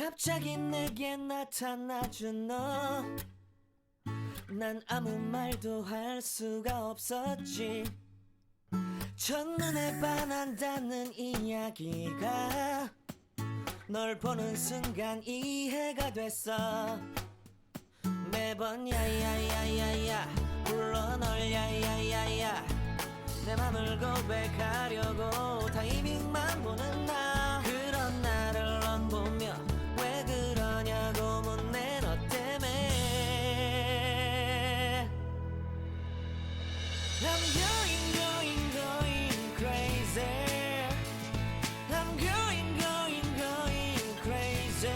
갑자기 내게 나타나준 너, 난 아무 말도 할 수가 없었지. 첫눈에 반한다는 이야기가 널 보는 순간 이해가 됐어. 매번 야야야야야 불러 널 야야야야, 내 맘을 고백하려고 타이밍만 보는 나. 그런 나를 넌 보며 왜 그러냐고 묻네, 너 때문에. I'm going crazy. I'm going crazy.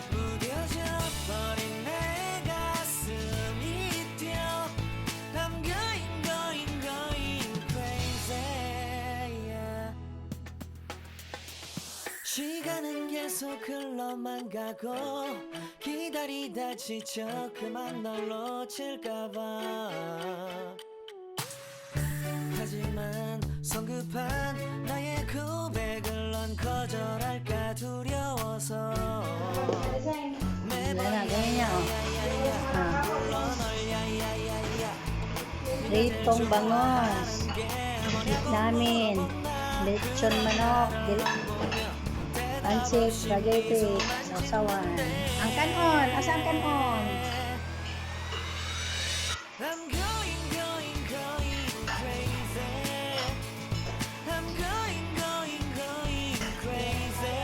무뎌져 버린 내 가슴이 뛰어. I'm going crazy. Yeah. 시간은 계속 흘러만 가고 기다리다 지쳐 그만 널 놓칠까봐. 하지만 성급한 나의 고백을 넌 거절할까 두려워서 매번 야야야야 불러 널 야야야야. Ritong bangos, namin, lechon manok, pancit, spaghetti, sausawan. Ang kanon, asa ang kanon? I'm going crazy. I'm going crazy.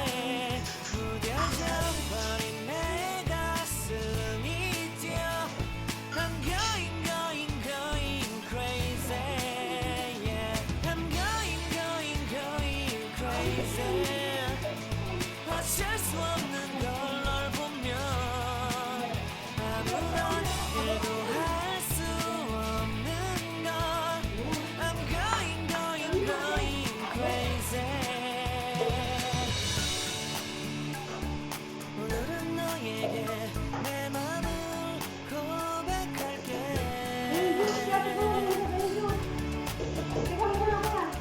무뎌져 버린 내 가슴이 뛰어. I'm going crazy. Yeah. I'm going crazy. 어쩔 수 없는 걸 널 보면 아무런 일도 할 수 없는 걸. I'm going crazy. 오늘은 너에게 내 맘을 고백할게.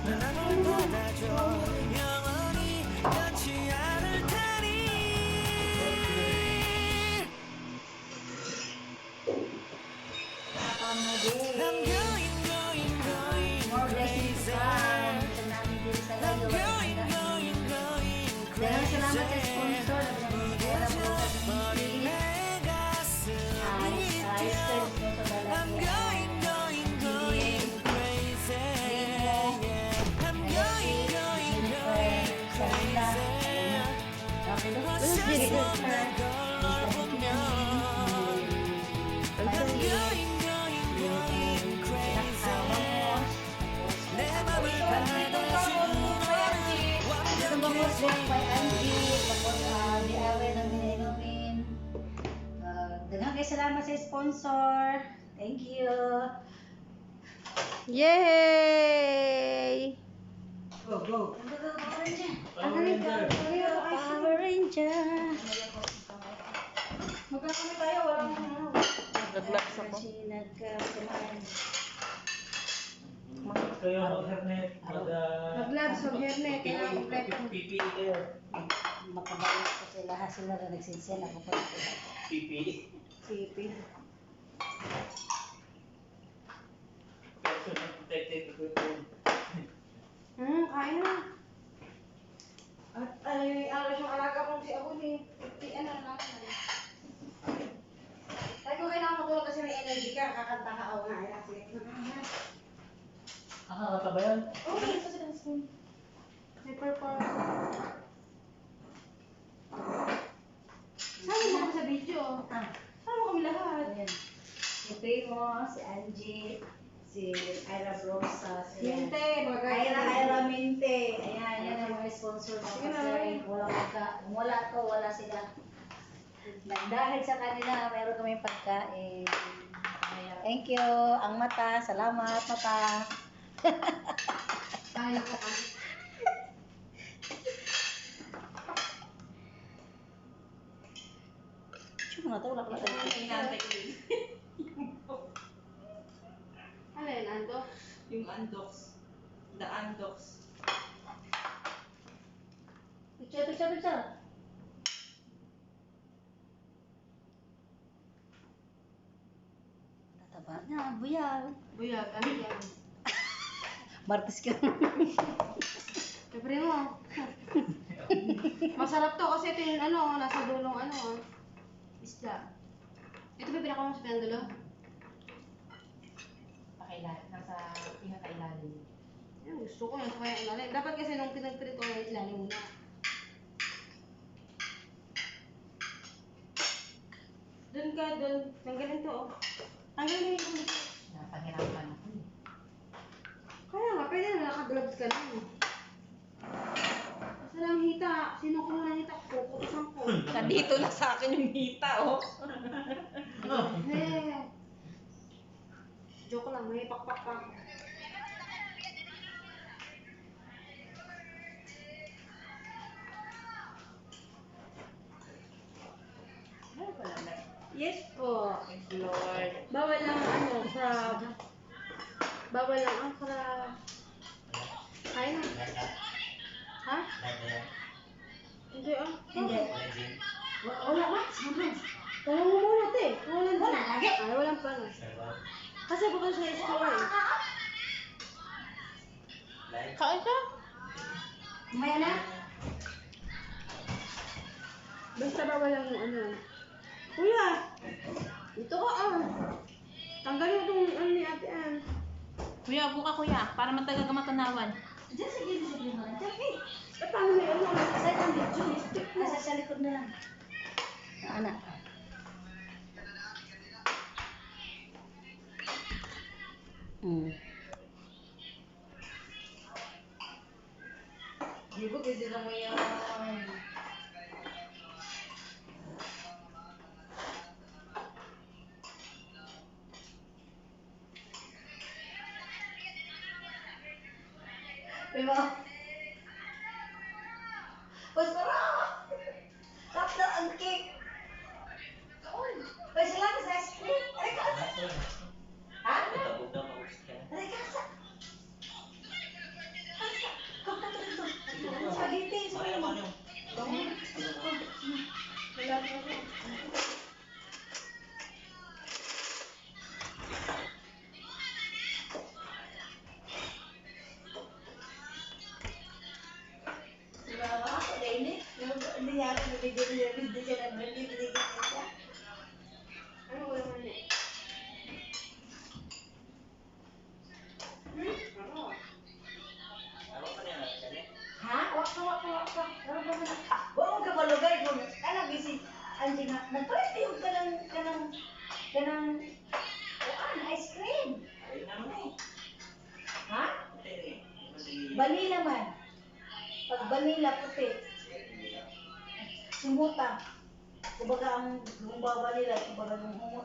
내 맘을 받아줘. 영원히 변치 않을 테니. I'm going crazy. I'm going crazy. 무뎌져 버린 내 가슴이 뛰어. I'm going crazy. Yeah. I'm going crazy. 어쩔 수 없는 걸 널 보면 I'm going crazy. 내 맘을 받아주는 Bangos 완벽해. by Angie, tapos di-away ng Halloween. Daghang kay salamat sa sponsor. Thank you. Yay! Go, go. Power Ranger. Power Ranger! Magkakami tayo, walang Naglags ako. nagkakumain. Kayo mag-hernet, Mag-gloves, mag-hairnet, kailangan kompleto. PPE kayo. Makabayos ko sila na nagsinsel ako pa ito. PPE. Sipi. Personal protective equipment. Kain na. At alas yung alaga kong si Abuni. Ano na lang. Tayo ko kailangan matulog kasi may energy ka. Kakanta ka ako nga. Ayan, sige. Nakakata ba yan? Oo, ito sa spoon. May purple. Saan mo ako sa video? Saan mo kami lahat? Ayan. Si Primo, si Angie, si Ira Rosa, si Minte, Ira Minte. Ayan, yan ang mga sponsor na kasi wala to, wala sila. Dahil sa kanila, meron kaming pagkain. Thank you. Ang mata, salamat mata. Tayo ko kami. Cuma na to, wala pala tayo. Alin, Andox? Yung Andox. The Andox. Picture. buyag. Buyag, ano yan? Martes ka. Libre mo. Masarap to kasi ito yung ano, nasa dulong ano, isda. Ito ba pinaka mo sa pinandulo? Pakailan, nasa pinakailalim. Yan, gusto ko yan sa kaya ilalim. Dapat kasi nung pinagprito ko yung ilalim muna. Doon ka, doon. Tanggalin to, oh. Tanggalin mo yung ito. Napahirapan ako eh. Kaya nga, pwede na naka-gloves ka lang. Basta lang hita. Sino ko na hita? Kukutusan ko. Nandito na sa akin yung hita, oh. Eh. Joke lang, may pakpak pa ako. Yes po. Lord. Bawal lang ano, crab. Bawal lang ang crab. Kaya na. Ha? Hindi ah. Hindi. Wala ba? Sabi. Tanong mo muna, te. Walang Wala lagi. Ay, walang plano. Kasi bukan sa school eh. Kain ka? Maya na. Basta bawal lang yung ano. Kuya! Ito ka ah. Tanggalin mo itong ano ni Ate Ann. Kuya, buka kuya, para matagal ka matanawan. Diyan sa gilid sa gilid. Diyan eh. Eh, paano may ano? Sa itong video. Nasa sa likod na lang. Anak. Di ba kasi na mo yan? Diba? Masarap! Sarap na ang cake! May salamat sa ice cream! Aray ka! Ha? Aray ka! Spaghetti! Diba ako na ini? Hindi niya ako nabigyan hindi siya nagbibigyan siya. Ano ko naman eh? Ano? Ha? Wak ka. Ano ba man? Wak ka malugay ko. Ano bisi? Anjing na. Nagpalit yung kanang ice cream. Ha? Vanilla man. Pag vanilla puti. Simuta. Kumbaga ang gumbawa nila, kumbaga yung humo,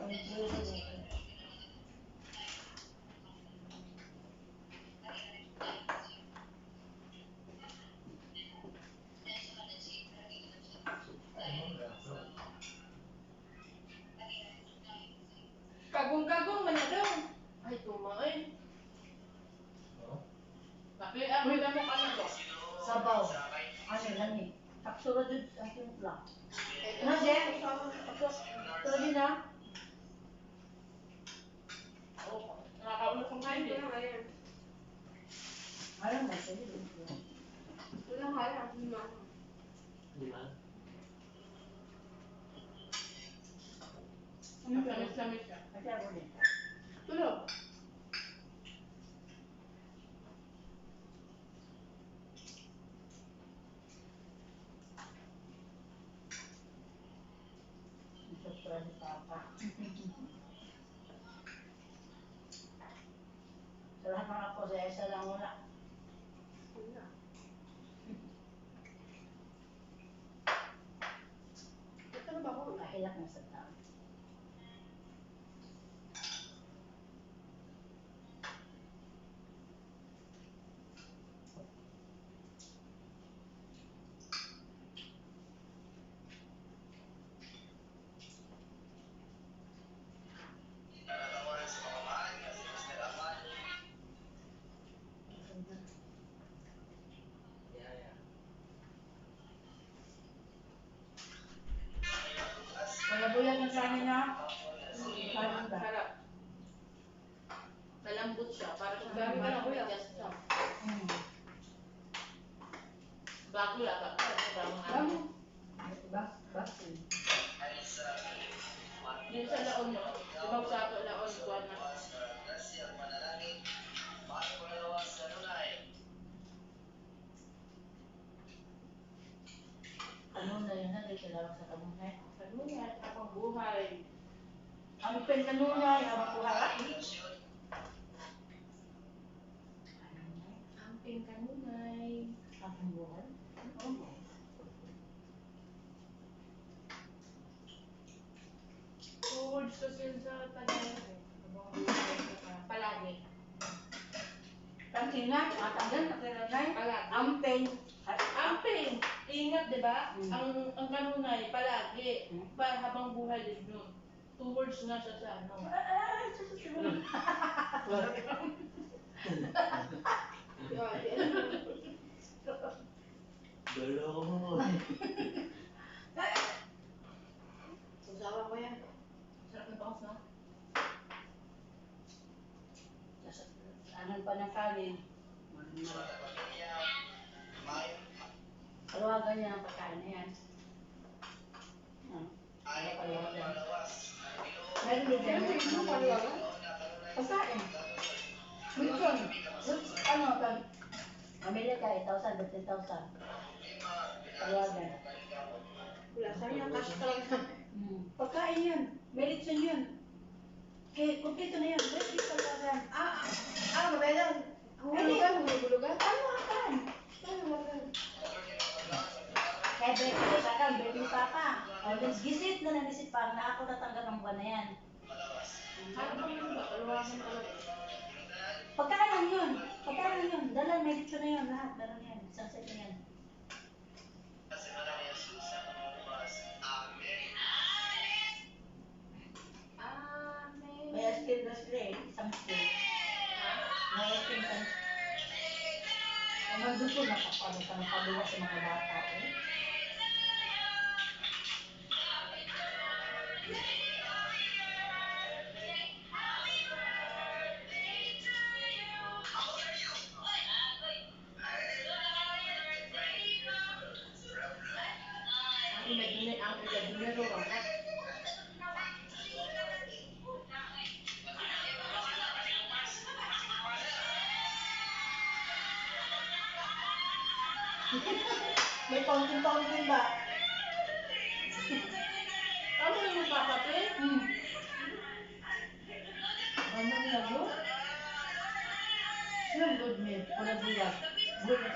Kagong-kagong man na daw. Ay, tumain. Tapi, amoy na mo ka na to. sabaw. Ano lang eh. Taksura dun sa timpla. Ano, Jen? Taksura din na? Nakakaulog kong kain Ito eh. lang, ayan. Alam mo, sige. Walang kaya. Lima. Lamis-lamis ka. Kasi ako din. Tulog. Taksura ni Papa. Sa lahat ng ako, sa isa lang wala. Wala. Ito na ba ako? Kahilak na sa tao. Bago yata. Alam mo? Bakit? Yung sa laon mo. Ibang sa laon. Kuwan na. Kanunay yun na, dito lang sa kanunay. Kanunay, habang buhay. Ang kanunay, habang buhay. Amping kanunay. Habang buhay. Words kasi yun sa Tagalog eh. Habang buhay ka palagi. Tangkina, matanggal, makiranay. Palagi. Ampeng. Amping! Ingat, di ba? Mm. Ang kanunay, palagi. Habang buhay din yun. 2 words nga siya sa ano. Dalo ko mo. Usawa mo yan. Sarap na bangus, no? Anong pa ng kanin? Kaluwagan niya ang pagkain na yan. Kaluwagan. Meron din Kaya yan. hindi mo paliwagan? Pagkain. Lutson. Ano, pamilya ka, 1,000, 15,000. Kaluwagan. Wala, sabi niya, cash talaga. Pagkain yun. May lutson yun. Okay, kumpleto na yun. Ready kaluwagan. Ano ba yan? Hulugan? Ano akan? Kaya breakfast akan, breakfast papa. Gisit na nanisip pa na ako tatanggap ng buwan na yan. Ano ba yun ba? Kaluwasan talaga. Pagkain lang yun. Pagkain lang yun. Dalan, may lutson na yun. Lahat, dalan yan. Isang set na yan. Amen. May askin na spray. Isang spray. May askin na ang magduso na kapag sa pagduwa sa mga bata. Eh. Ang imaginero ang May fountain ba? Ano yung magpapatid? Ano nila mo? Yung good milk. Wala bulag. Good na